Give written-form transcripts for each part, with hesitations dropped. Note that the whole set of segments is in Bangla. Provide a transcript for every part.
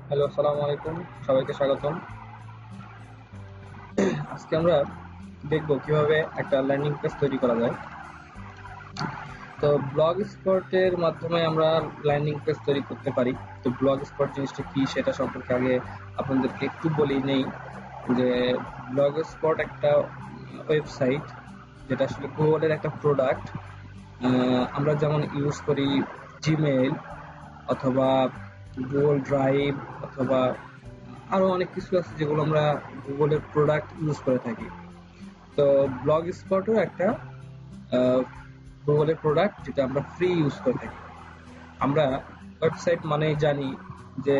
হ্যালো, আসসালামু আলাইকুম। সবাইকে স্বাগতম। আজকে আমরা দেখব কিভাবে একটা ল্যান্ডিং পেজ তৈরি করা যায়। তো ব্লগ স্পটের মাধ্যমে আমরা ল্যান্ডিং পেজ তৈরি করতে পারি। তো ব্লগ স্পট জিনিসটা কি সেটা সম্পর্কে আগে আপনাদেরকে একটু বলি নেই যে ব্লগ স্পট একটা ওয়েবসাইট যেটা আসলে গুগলের একটা প্রোডাক্ট। আমরা যেমন ইউজ করি জিমেইল অথবা গুগল ড্রাইভ অথবা আরো অনেক কিছু আছে যেগুলো আমরা গুগলের প্রোডাক্ট ইউজ করে থাকি। তো ব্লগ স্পটও একটা গুগলের প্রোডাক্ট যেটা আমরা ফ্রি ইউজ করে থাকি। আমরা ওয়েবসাইট মানেই জানি যে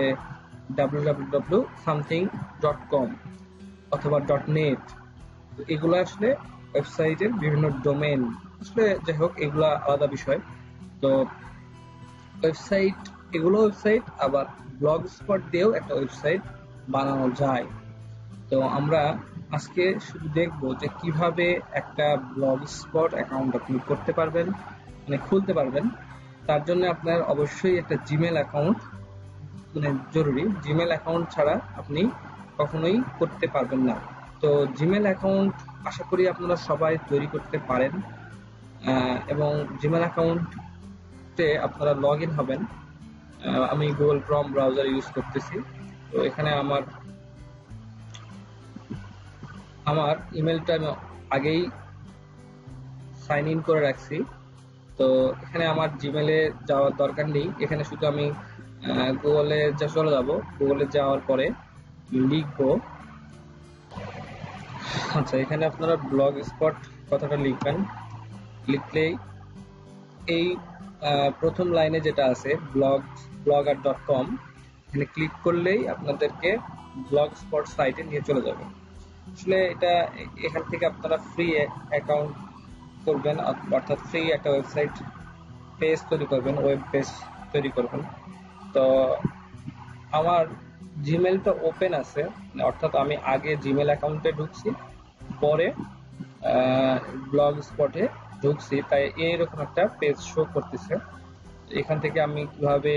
www.something.com অথবা .net, এগুলো আসলে ওয়েবসাইটের বিভিন্ন ডোমেন। আসলে যাই হোক, এগুলা আলাদা বিষয়। তো ওয়েবসাইট, এগুলো ওয়েবসাইট, আবার ব্লগ স্পট দিয়েও একটা ওয়েবসাইট বানানো যায়। তো আমরা আজকে শুধু দেখবো যে কিভাবে একটা ব্লগ স্পট অ্যাকাউন্ট আপনি করতে পারবেন, মানে খুলতে পারবেন। তার জন্য আপনার অবশ্যই একটা জিমেল অ্যাকাউন্ট মানে জরুরি। জিমেল অ্যাকাউন্ট ছাড়া আপনি কখনোই করতে পারবেন না। তো জিমেল অ্যাকাউন্ট আশা করি আপনারা সবাই তৈরি করতে পারেন, এবং জিমেল অ্যাকাউন্টে আপনারা লগ ইন হবেন। আমি গুগল ক্রোম ব্রাউজার ইউজ করতেছি। তো এখানে আমার আমার ইমেলটা আমি আগেই সাইন ইন করে রাখছি। তো এখানে আমার জিমেলে যাওয়ার দরকার নেই। এখানে শুধু আমি গুগলে চলে যাব। গুগলে যাওয়ার পরে লিখবো, আচ্ছা, এখানে আপনারা ব্লগ স্পট কথাটা লিখবেন। লিখলেই এই প্রথম লাইনে যেটা আছে blogger.com, এখানে ক্লিক করলেই আপনাদেরকে ব্লগ স্পট সাইটে নিয়ে চলে যাবে। আসলে এটা এখান থেকে আপনারা ফ্রি অ্যাকাউন্ট করবেন, অর্থাৎ ফ্রি একটা ওয়েবসাইট পেজ তৈরি করবেন, ওয়েব পেজ তৈরি করবেন। তো আমার জিমেলটা ওপেন আছে, অর্থাৎ আমি আগে জিমেল অ্যাকাউন্টে ঢুকছি, পরে ব্লগ স্পটে ঢুকছি, তাই এইরকম একটা পেজ শো করতেছে। এখান থেকে আমি কিভাবে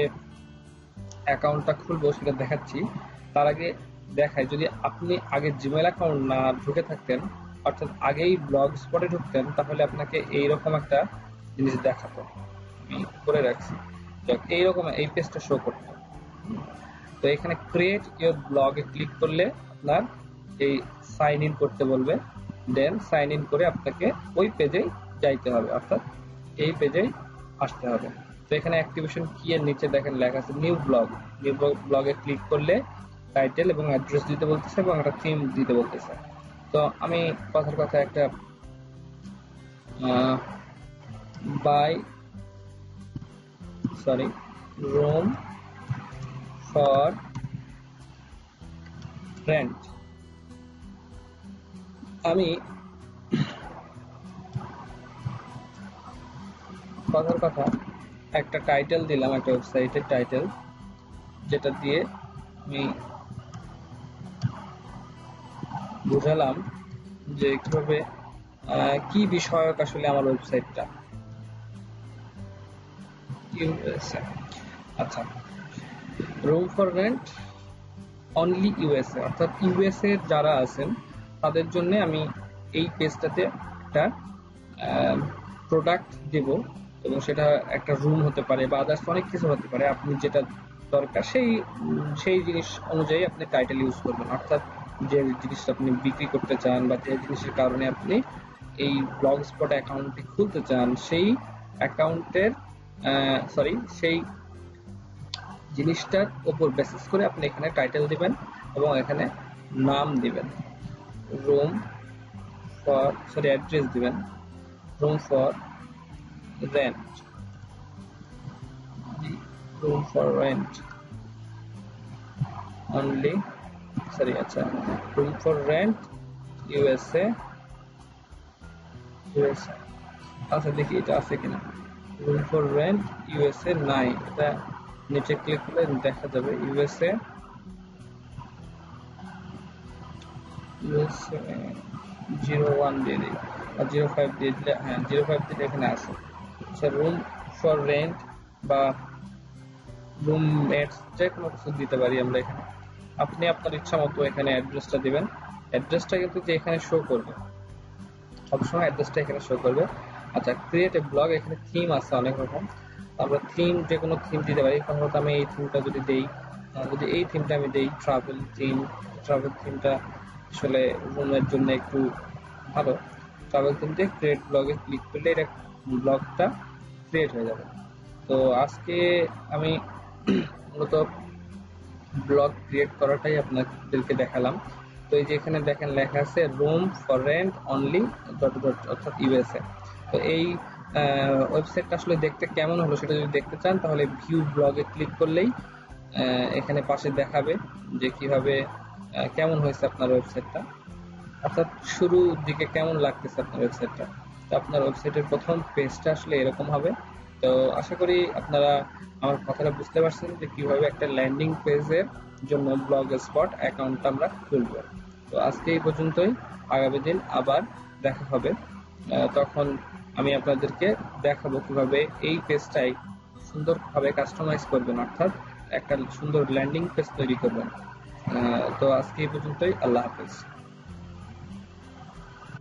অ্যাকাউন্টটা খুলবো সেটা দেখাচ্ছি। তার আগে দেখাই, যদি আপনি আগে জিমেল অ্যাকাউন্ট না ঢুকে থাকতেন, অর্থাৎ আগেই ব্লগ স্পটে ঢুকতেন, তাহলে আপনাকে এইরকম একটা জিনিস দেখাতো। আমি করে রাখছি, এইরকম এই পেজটা শো করতো। তো এখানে ক্রিয়েট ইওর ব্লগে ক্লিক করলে আপনার এই সাইন ইন করতে বলবে। দেন সাইন ইন করে আপনাকে ওই পেজেই যাইতে হবে, অর্থাৎ এই পেজেই আসতে হবে। তো এখানে অ্যাক্টিভেশন কি এর নিচে দেখেন লেখা আছে নিউ ব্লগ। নিউ ব্লগে ক্লিক করলে টাইটেল এবং অ্যাড্রেস দিতে বলতেছে এবং একটা থিম দিতে বলতেছে। তো আমি কথার কথা একটা bye sorry room for rent, আমি কথার কথা একটা টাইটেল দিলাম, একটা ওয়েবসাইটের টাইটেল, যেটা দিয়ে আমি বুঝালাম যে কিভাবে কি বিষয়ক আসলে আমার ওয়েবসাইটটা। ইউএসএ, আচ্ছা, room for rent only USA, অর্থাৎ ইউএসএ যারা আছেন তাদের জন্য আমি এই পেজটাতে একটা প্রোডাক্ট দেব, এবং সেটা একটা রুম হতে পারে বা আদার্স অনেক কিছু হতে পারে। আপনি যেটা দরকার সেই সেই জিনিস অনুযায়ী আপনি টাইটেল ইউজ করবেন, অর্থাৎ যে জিনিসটা আপনি বিক্রি করতে চান বা যে জিনিসের কারণে আপনি এই ব্লগ স্পট অ্যাকাউন্টটি খুলতে চান, সেই অ্যাকাউন্টের সেই জিনিসটার উপর বেসিস করে আপনি এখানে টাইটেল দিবেন এবং এখানে নাম দিবেন। রুম ফর অ্যাড্রেস দিবেন, room for rent, room for rent only, আচ্ছা, রুম ফর রেন্ট ইউএসএ। আচ্ছা, দেখি এটা আছে কিনা। রুম ফর রেন্ট ইউএসএ নাই, এটা নিচে ক্লিক করলে দেখা যাবে ইউএসএ 01 দিয়ে দিই বা 05 দিয়ে দিলে, হ্যাঁ 05 দিলে এখানে আছে। আচ্ছা, রুম ফর রেন্ট বা রুমমেটস যে কোনো কিছু দিতে পারি আমরা এখানে। আপনি আপনার ইচ্ছা মতো এখানে অ্যাড্রেসটা দিবেন। অ্যাড্রেসটা কিন্তু যে এখানে শো করবে, সবসময় অ্যাড্রেসটা এখানে শো করবে। আচ্ছা, ক্রিয়েট এ ব্লগ, এখানে থিম আছে অনেক রকম। আমরা থিম, যে কোনো থিম দিতে পারি। প্রথমত আমি এই থিমটা যদি দেই, যদি এই থিমটা আমি দেই ট্রাভেল থিম, ট্রাভেল থিমটা আসলে রুমের জন্য একটু ভালো। ট্রাভেল থিম দিয়ে ক্রিয়েট ব্লগে ক্লিক করলে এটা ব্লগটা ক্রিয়েট হয়ে যাবে। তো আজকে আমি মূলত ব্লগ ক্রিয়েট করাটাই আপনাদেরকে দেখালাম। তো এই যে এখানে দেখেন লেখা আছে room for rent only dot dot, অর্থাৎ ইউএসএ। তো এই ওয়েবসাইটটা আসলে দেখতে কেমন হলো সেটা যদি দেখতে চান তাহলে ভিউ ব্লগে ক্লিক করলেই এখানে পাশে দেখাবে যে কিভাবে কেমন হয়েছে আপনার ওয়েবসাইটটা, অর্থাৎ শুরুর দিকে কেমন লাগতেছে আপনার ওয়েবসাইটটা। তো আপনার ওয়েবসাইটের প্রথম পেজটা আসলে এরকম হবে। তো আশা করি আপনারা আমার কথাটা বুঝতে পারছেন যে কিভাবে একটা ল্যান্ডিং পেজের জন্য ব্লগ স্পট অ্যাকাউন্টটা আমরা খুলব। তো আজকে এই পর্যন্তই, আগামী দিন আবার দেখা হবে। তখন আমি আপনাদেরকে দেখাবো কিভাবে এই পেজটাই সুন্দরভাবে কাস্টমাইজ করবেন, অর্থাৎ একটা সুন্দর ল্যান্ডিং পেজ তৈরি করবেন। তো আজকে এই পর্যন্তই, আল্লাহ হাফেজ।